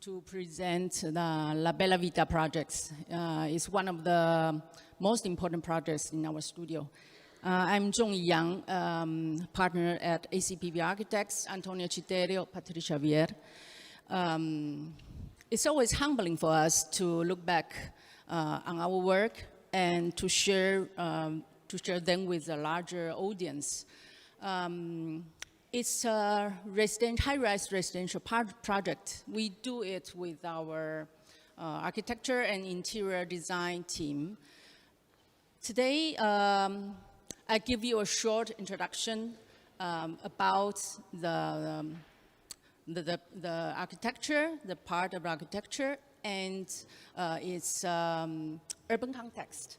to present the La Bella Vita projects. It's one of the most important projects in our studio. I'm Chung-Yi, partner at ACPV Architects, Antonio Citterio, Patricia. It's always humbling for us to look back on our work and to share them with a larger audience. It's a high-rise residential project. We do it with our architecture and interior design team. Today, I give you a short introduction about the architecture, the part of architecture, and its urban context.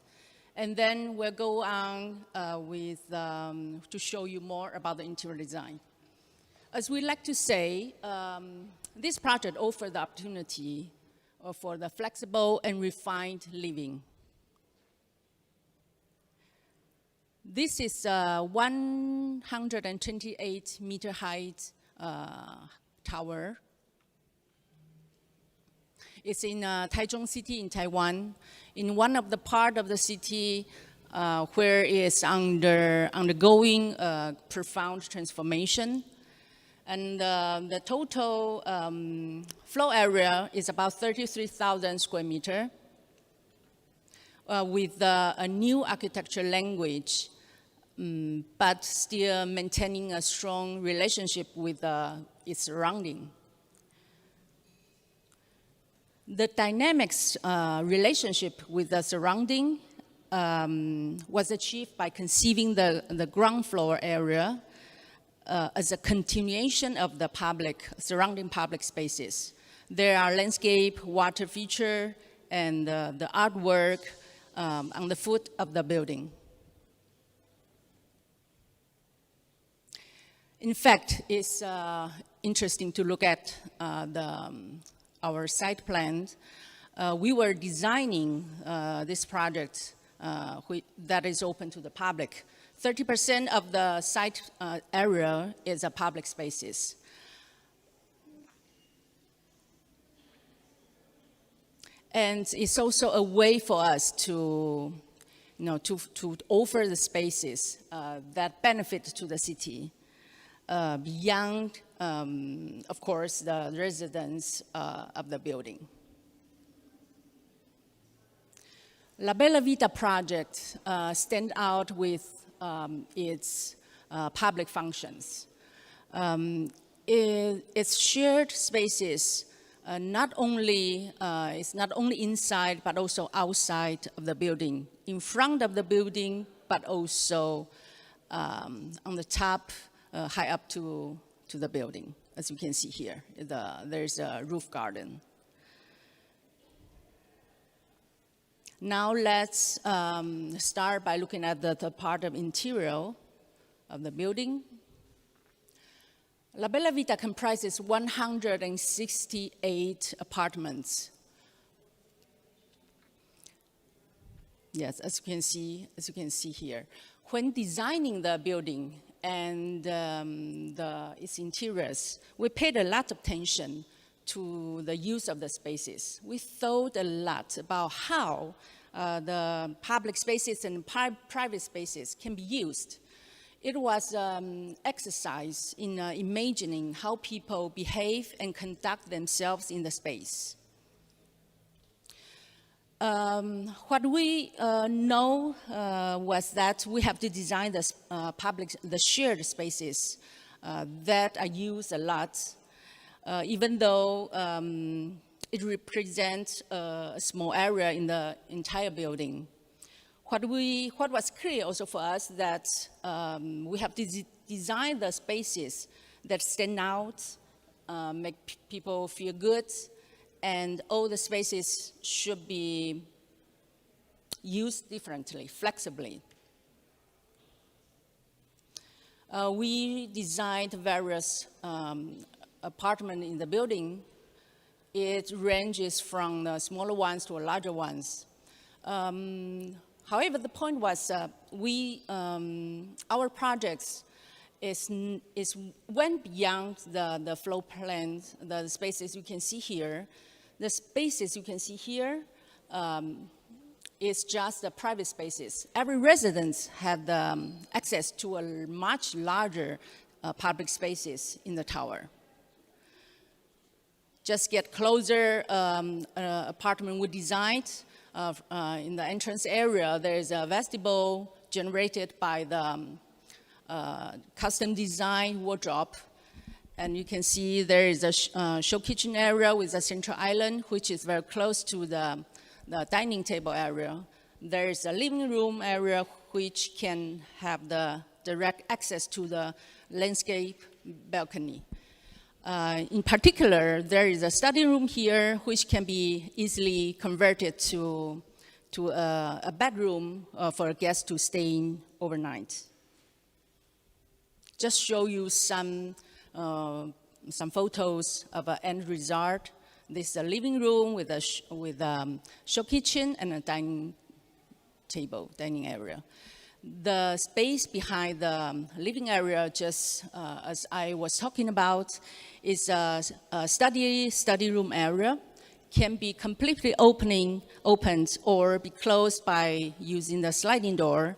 And then we'll go on to show you more about the interior design. As we like to say, this project offers the opportunity for the flexible and refined living. This is a 128-meter height tower. It's in Taichung City in Taiwan, in one of the part of the city where it's undergoing profound transformation. And the total floor area is about 33,000 square meters with a new architecture language, but still maintaining a strong relationship with its surrounding. The dynamics relationship with the surrounding was achieved by conceiving the ground floor area as a continuation of the surrounding public spaces. There are landscape, water feature, and the artwork on the foot of the building. In fact, it's interesting to look at our site plan. We were designing this project that is open to the public. 30% of the site area is public spaces. And it's also a way for us to offer the spaces that benefit to the city beyond, of course, the residents of the building. La Bella Vita project stands out with its public functions. Its shared spaces it's not only inside but also outside of the building, in front of the building, but also on the top, high up to the building. As you can see here, there's a roof garden. Now let's start by looking at the part of interior of the building. La Bella Vita comprises 168 apartments. Yes, as you can see here. When designing the building and its interiors, we paid a lot of attention to the use of the spaces. We thought a lot about how the public spaces and private spaces can be used. It was exercise in imagining how people behave and conduct themselves in the space. What we know was that we have to design the shared spaces that are used a lot, even though it represents a small area in the entire building. What was clear also for us that we have to design the spaces that stand out, make people feel good, and all the spaces should be used differently, flexibly. We designed various apartments in the building. It ranges from the smaller ones to larger ones. However, the point was our projects is went beyond the floor plan, the spaces you can see here. The spaces you can see here is just the private spaces. Every resident had access to a much larger public spaces in the tower. Just get closer, apartment we designed. In the entrance area, there is a vestibule generated by the custom design wardrobe. And you can see there is a show kitchen area with a central island, which is very close to the dining table area. There is a living room area, which can have the direct access to the landscape balcony. In particular, there is a study room here, which can be easily converted to a bedroom for a guest to stay in overnight. Just show you some photos of an end result. This is a living room with a show kitchen and a dining table, dining area. The space behind the living area, just as I was talking about, is a study room area. Can be completely opened or be closed by using the sliding door.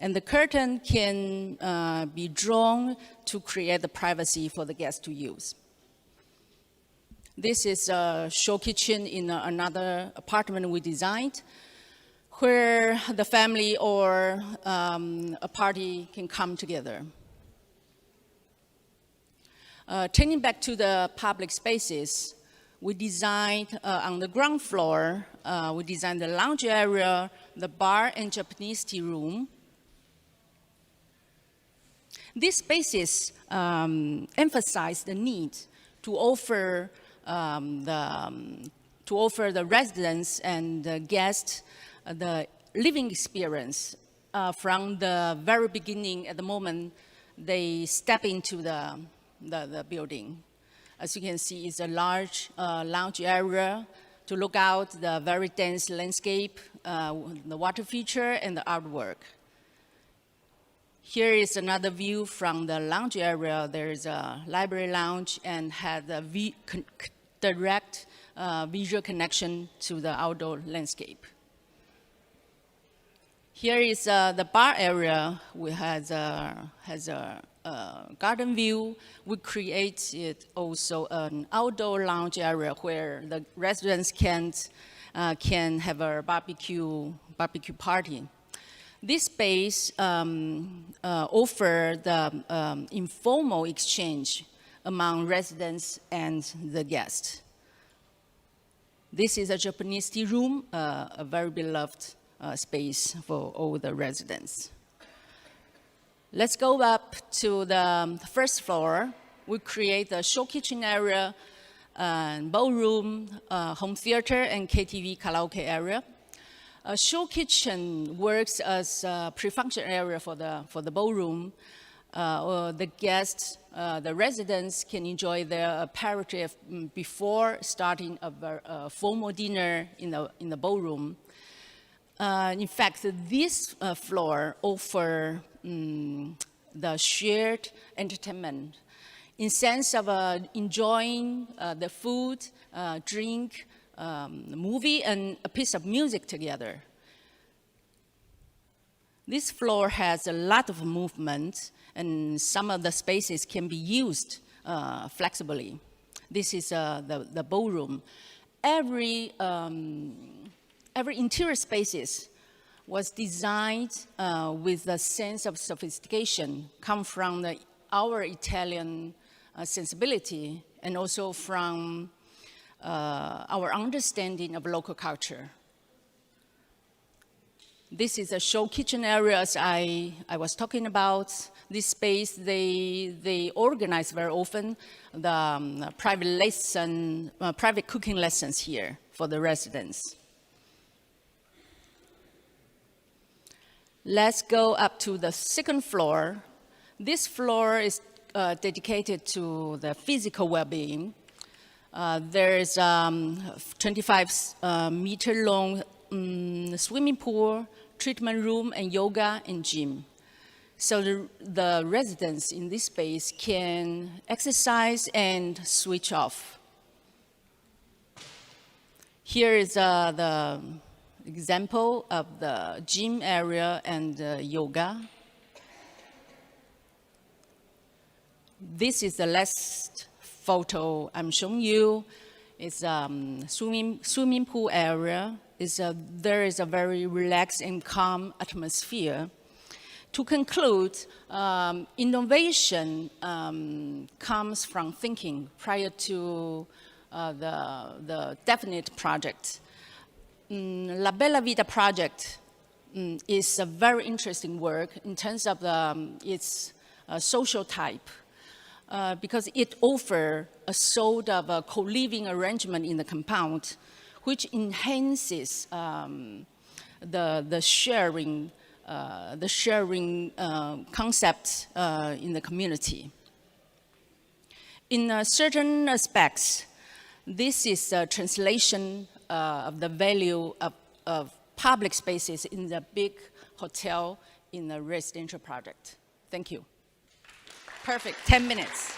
And the curtain can be drawn to create the privacy for the guests to use. This is a show kitchen in another apartment we designed, where the family or a party can come together. Turning back to the public spaces, we designed on the ground floor, we designed the lounge area, the bar and Japanese tea room. These spaces emphasize the need to offer the residents and the guests the living experience from the very beginning, at the moment they step into the building. As you can see, it's a large lounge area to look out the very dense landscape, the water feature, and the artwork. Here is another view from the lounge area. There is a library lounge and had a direct visual connection to the outdoor landscape. Here is the bar area. We has a garden view. We created also an outdoor lounge area where the residents can have a barbecue party. This space offers the informal exchange among residents and the guests. This is a Japanese tea room, a very beloved space for all the residents. Let's go up to the first floor. We create a show kitchen area, ballroom, home theater, and KTV karaoke area. A show kitchen works as a pre-function area for the ballroom. The guests, the residents can enjoy their aperitif before starting a formal dinner in the ballroom. In fact, this floor offers the shared entertainment in sense of enjoying the food, drink, movie, and a piece of music together. This floor has a lot of movement, and some of the spaces can be used flexibly. This is the ballroom. Every interior spaces was designed with a sense of sophistication, come from our Italian sensibility, and also from our understanding of local culture. This is a show kitchen area, as I was talking about. This space, they organize very often the private cooking lessons here for the residents. Let's go up to the second floor. This floor is dedicated to the physical well-being. There is 25-meter long swimming pool, treatment room, and yoga and gym. So the residents in this space can exercise and switch off. Here is the example of the gym area and yoga. This is the last photo I'm showing you. It's swimming pool area. There is a very relaxed and calm atmosphere. To conclude, innovation comes from thinking prior to the definite project. La Bella Vita project is a very interesting work in terms of its social type, because it offers a sort of a co-living arrangement in the compound, which enhances the sharing concept in the community. In certain aspects, this is a translation of the value of public spaces in the big hotel in the residential project. Thank you. Perfect, 10 minutes.